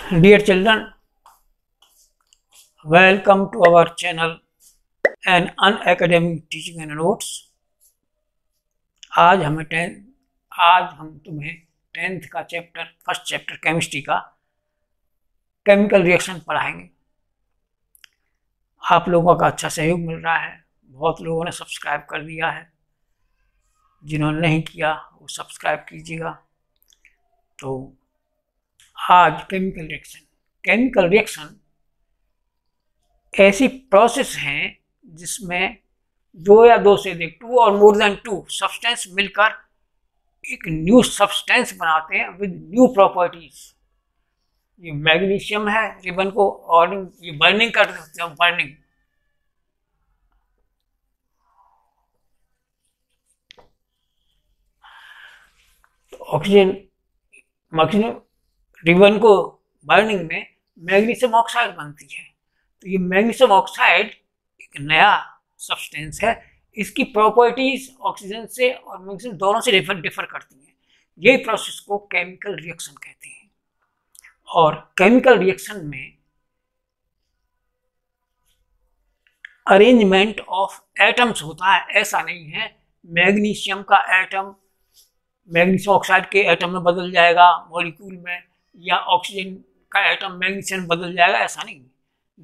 Dear children, welcome to our channel and Unacademic Teaching and Notes। आज हम तुम्हें 10th का फर्स्ट चैप्टर केमिस्ट्री का केमिकल रिएक्शन पढ़ाएंगे। आप लोगों का अच्छा सहयोग मिल रहा है, बहुत लोगों ने सब्सक्राइब कर दिया है, जिन्होंने नहीं किया वो सब्सक्राइब कीजिएगा। तो आज केमिकल रिएक्शन ऐसी प्रोसेस हैं जिसमें दो या दो से अधिक टू और मोर देन टू सब्सटेंस मिलकर एक न्यू सब्सटेंस बनाते हैं विद न्यू प्रॉपर्टीज। ये मैग्नीशियम है, रिबन को और ये बर्निंग कर सकते हैं, बर्निंग। तो ऑक्सीजन रिबन को बर्निंग में मैग्नीशियम ऑक्साइड बनती है। तो ये मैग्नीशियम ऑक्साइड एक नया सब्सटेंस है। इसकी प्रॉपर्टीज ऑक्सीजन से और मैग्नीशियम दोनों से डिफर करती हैं। यही प्रोसेस को केमिकल रिएक्शन कहते हैं। और केमिकल रिएक्शन में अरेंजमेंट ऑफ एटम्स होता है, ऐसा नहीं है मैग्नीशियम का एटम मैग्नीशियम ऑक्साइड के एटम में बदल जाएगा मॉलिक्यूल में, या ऑक्सीजन का एटम मैग्नीशियम में बदल जाएगा, ऐसा नहीं।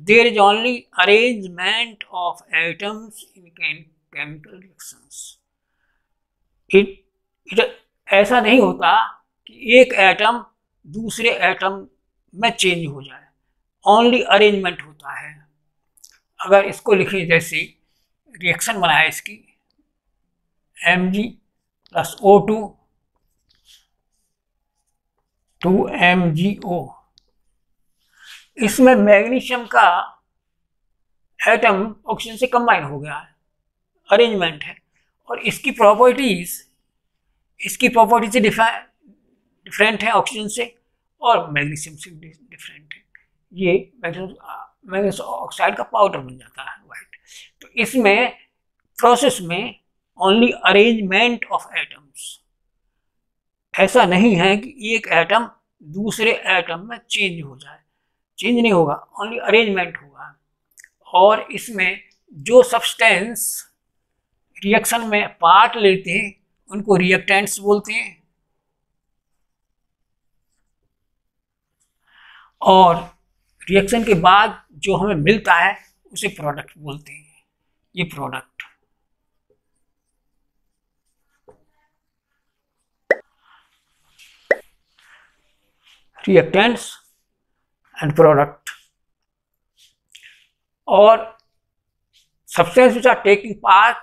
There is only arrangement of atoms in chemical reactions. ऐसा नहीं होता कि एक एटम दूसरे एटम में चेंज हो जाए, ओनली अरेंजमेंट होता है। अगर इसको लिखें, जैसे रिएक्शन बनाए इसकी Mg+O2 2MgO, इसमें मैग्नीशियम का एटम ऑक्सीजन से कंबाइन हो गया है, अरेंजमेंट है। और इसकी प्रॉपर्टीज से डिफरेंट है ऑक्सीजन से, और मैग्नीशियम से डिफरेंट है। ये मैग्नीशियम ऑक्साइड का पाउडर बन जाता है वाइट। तो इसमें प्रोसेस में ओनली अरेंजमेंट ऑफ एटम्स, ऐसा नहीं है कि एक एटम दूसरे एटम में चेंज हो जाए, चेंज नहीं होगा, ओनली अरेंजमेंट होगा। और इसमें जो सब्सटेंस रिएक्शन में पार्ट लेते हैं उनको रिएक्टेंट्स बोलते हैं, और रिएक्शन के बाद जो हमें मिलता है उसे प्रोडक्ट बोलते हैं। ये product reactants and product, or substances which are taking part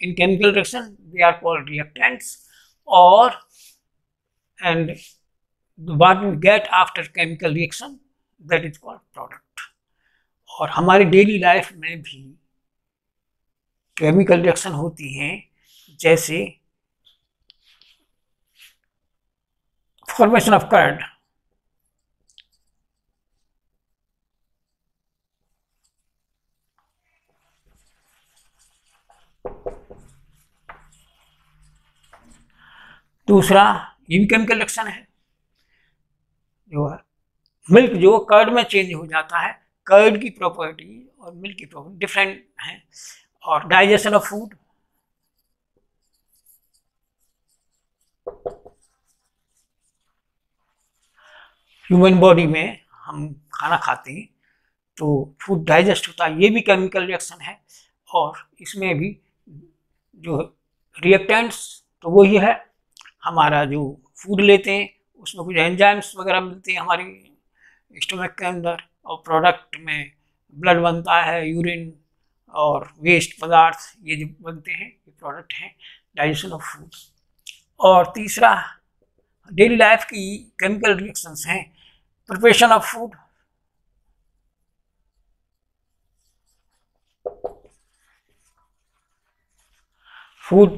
in chemical reaction, they are called reactants, or and what we get after chemical reaction, that is called product। और हमारी डेली लाइफ में भी chemical reaction होती हैं, जैसे formation of curd, दूसरा ये भी केमिकल रिएक्शन है। जो है मिल्क, जो कर्ड में चेंज हो जाता है, कर्ड की प्रॉपर्टी और मिल्क की प्रॉपर्टी डिफरेंट है। और digestion of food, human body में हम खाना खाते हैं तो फूड डाइजेस्ट होता है, ये भी केमिकल रिएक्शन है। और इसमें भी जो रिएक्टेंट्स तो वही है, हमारा जो फूड लेते हैं उसमें कुछ एंजाइम्स वगैरह मिलते हैं हमारे स्टोमक के अंदर, और प्रोडक्ट में ब्लड बनता है, यूरिन और वेस्ट पदार्थ, ये जो बनते हैं ये प्रोडक्ट हैं डाइजेशन ऑफ फूड। और तीसरा डेली लाइफ की केमिकल रिएक्शंस हैं preparation of food, food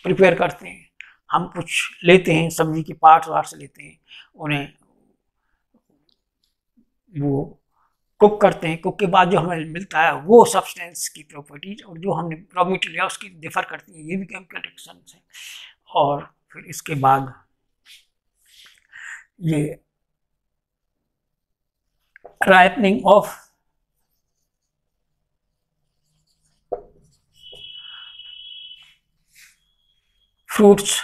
prepare करते हैं, हम कुछ लेते हैं सब्जी की पार्ट वार्ट से लेते हैं, उन्हें वो कुक करते हैं, कुक के बाद जो हमें मिलता है वो सब्सटेंस की प्रॉपर्टीज और जो हमने रॉ मटेरियल लिया उसकी डिफर करती है, ये भी केमिकल रिएक्शंस है। और फिर इसके बाद ये ripening of fruits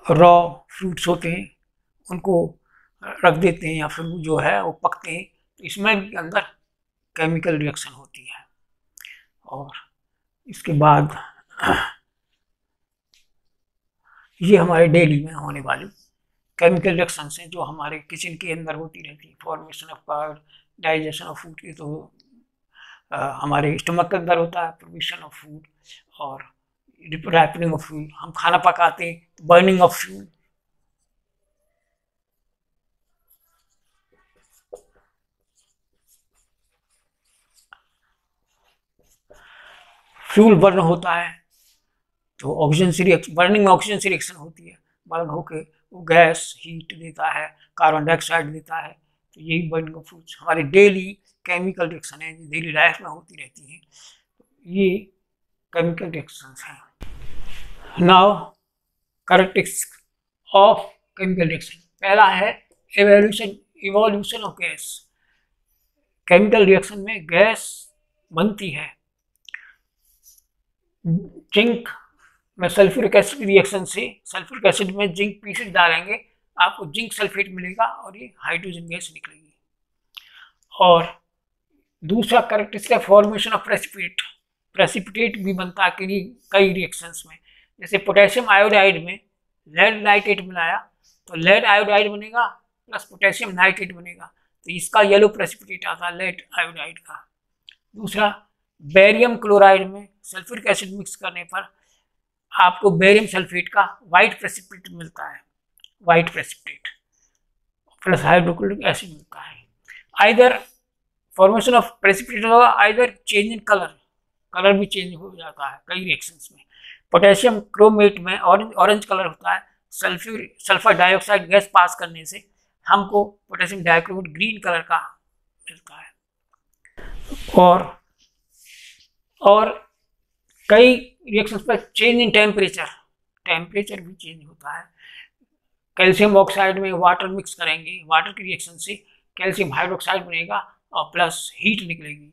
raw fruits होते हैं उनको रख देते हैं या फिर जो है वो पकते हैं, तो इसमें भी अंदर केमिकल रिएक्शन होती है। और इसके बाद ये हमारे डेली में होने वाली केमिकल रिएक्शंस हैं जो हमारे किचन के अंदर होती रहती है। Formation of card, digestion of food, ये तो हमारे स्टमक के अंदर होता है, प्रोविजन ऑफ फूड और रिपेयरिंग ऑफ फ्यूल, हम खाना पकाते हैं, burning of fuel. Fuel burn होता है तो ऑक्सीजन से रिएक्शन, बर्निंग में ऑक्सीजन से रिएक्शन होती है, बर्न होके वो गैस हीट देता है, कार्बन डाइऑक्साइड देता है, तो यही बर्निंग ऑफ फ्यूल्स हमारे डेली केमिकल रिएक्शन है, डेली लाइफ में होती रहती है। ये केमिकल रिएक्शंस हैं। Now characteristics of chemical reaction. पहला है evolution of gas. Chemical reaction में गैस बनती है। जिंक में सल्फ्यूरिक एसिड रिएक्शन से सल्फ्यूरिक एसिड में जिंक पीसेज डालेंगे, आपको जिंक सल्फेट मिलेगा और ये हाइड्रोजन गैस निकलेगी। और दूसरा कैरेक्टरिस्टिक है फॉर्मेशन ऑफ प्रेसिपिटेट। प्रेसिपिटेट भी बनता है कई रिएक्शंस में, जैसे पोटेशियम आयोडाइड में लेड नाइट्रेट मिलाया तो लेड आयोडाइड बनेगा प्लस पोटेशियम नाइट्रेट बनेगा, तो इसका येलो प्रेसिपिटेट आता है लेड आयोडाइड का। दूसरा बेरियम क्लोराइड में सल्फ्यूरिक एसिड मिक्स करने पर आपको बेरियम सल्फेट का वाइट प्रेसिपिटेट मिलता है, white precipitate plus hydrochloric acid मिलता है। आइदर फॉर्मेशन ऑफ प्रेसिपिटेट होगा, either change in colour, colour भी चेंज हो जाता है कई रिएक्शंस में। पोटेशियम क्रोमेट में ऑरेंज कलर होता है, सल्फर डाइऑक्साइड गैस पास करने से हमको पोटेशियम डाइक्रोमेट ग्रीन कलर का मिलता है। और कई रिएक्शंस पर चेंज इन टेम्परेचर भी चेंज होता है। कैल्शियम ऑक्साइड में वाटर मिक्स करेंगे, वाटर की रिएक्शन से कैल्शियम हाइड्रोक्साइड बनेगा और प्लस हीट निकलेगी,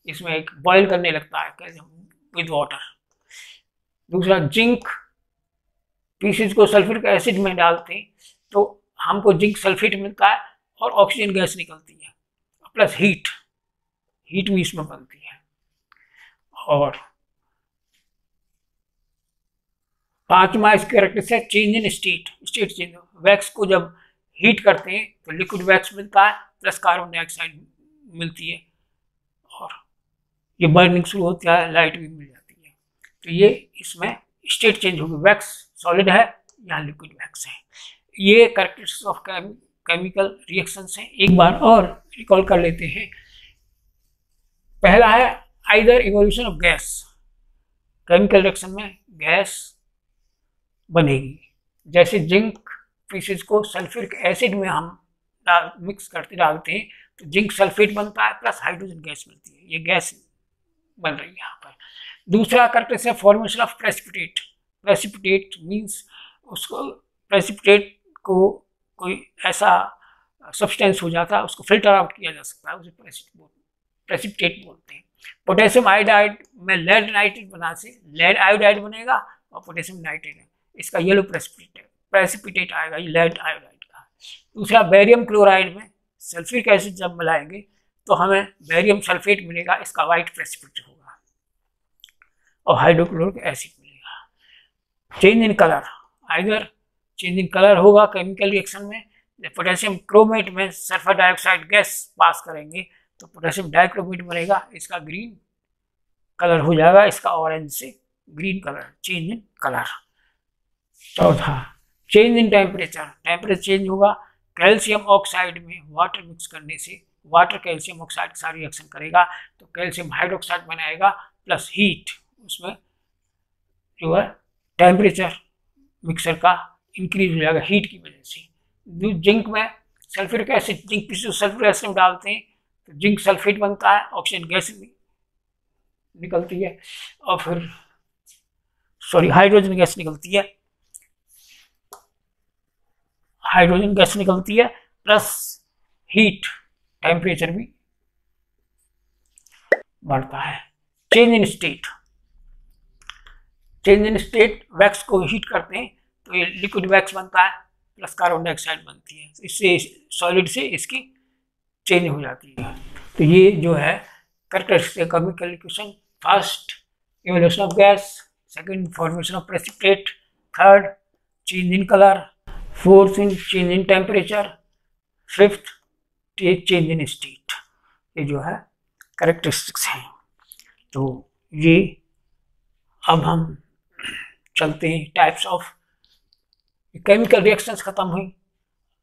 इसमें एक बॉयल करने लगता है कैल्शियम विद वाटर। दूसरा जिंक पीसेज को सल्फ्यूरिक एसिड में डालते हैं तो हमको जिंक सल्फेट मिलता है और ऑक्सीजन गैस निकलती है, प्लस हीट भी इसमें बनती है। और पांचवा इसके कैरेक्टरिस्टिक है change in state change. Wax को जब हीट करते हैं तो लिक्विड वैक्स मिलता है प्लस कार्बन डाइऑक्साइड मिलती है और ये बर्निंग शुरू होती है, लाइट भी मिल जाती है। तो ये इसमें स्टेट चेंज होगी, वैक्स सॉलिड है या लिक्विड वैक्स है। ये कैरेक्टरिस्टिक्स ऑफ केमिकल रिएक्शंस हैं। एक बार और रिकॉल कर लेते हैं। पहला है either evolution of gas. Chemical reaction में गैस बनेगी, जैसे जिंक पीसेज को सल्फ्यूरिक एसिड में हम मिक्स करते डालते हैं तो जिंक सल्फेट बनता है प्लस हाइड्रोजन गैस मिलती है, ये गैस बन रही है यहाँ पर। दूसरा कैरेक्टरिस्टिक है फॉर्मेशन ऑफ प्रेसिपिटेट मींस उसको प्रेसिपिटेट को कोई ऐसा सब्सटेंस हो जाता है उसको फिल्टर आउट किया जा सकता है, उसे प्रेसिपिटेट बोलते हैं। पोटेशियम आयोडाइड में लेड नाइट्रेट बना से लेड आयोडाइड बनेगा और पोटेशियम नाइट्रेट, इसका येलो प्रेसिपिटेट आएगा, ये लेड आयोडाइड का। दूसरा बेरियम क्लोराइड में सल्फ्यूरिक एसिड जब मिलाएंगे तो हमें बेरियम सल्फेट मिलेगा, इसका वाइट प्रेसिपिटेट होगा और हाइड्रोक्लोरिक एसिड मिलेगा। Change in colour, either change in colour होगा केमिकल रिएक्शन में, पोटेशियम क्रोमेट में सल्फर डाइऑक्साइड गैस पास करेंगे तो पोटेशियम डाइक्रोमेट बनेगा, इसका ग्रीन कलर हो जाएगा, इसका ऑरेंज से green colour, change in colour. चौथा चेंज इन टेम्परेचर चेंज होगा। कैल्शियम ऑक्साइड में वाटर मिक्स करने से वाटर कैल्शियम ऑक्साइड के साथ रिएक्शन करेगा तो कैल्शियम हाइड्रोक्साइड बनाएगा प्लस हीट, उसमें जो है टेम्परेचर मिक्सर का इंक्रीज हो जाएगा हीट की वजह से। जिंक में sulphuric acid, zinc pieces sulphuric acid में डालते हैं तो जिंक सल्फेट बनता है, ऑक्सीजन गैस निकलती है और फिर हाइड्रोजन गैस निकलती है हाइड्रोजन गैस निकलती है, प्लस हीट, टेम्परेचर भी बढ़ता है। Change in state, change in state, wax को हीट करते हैं तो ये लिक्विड वैक्स बनता है, प्लस कार्बन डाइऑक्साइड बनती है, इससे सॉलिड से इसकी चेंज हो जाती है। तो ये जो है characteristic chemical equation, first evolution of gas, second formation of precipitate, third change in colour, fourth in change in temperature, fifth change in state. ये जो है कैरेक्टरिस्टिक्स हैं। तो ये अब हम चलते हैं टाइप्स ऑफ केमिकल रिएक्शंस खत्म हुई,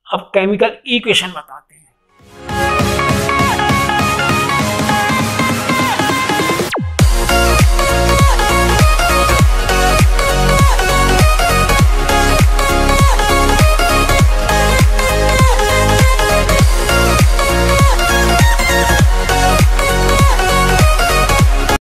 अब केमिकल इक्वेशन बताते हैं।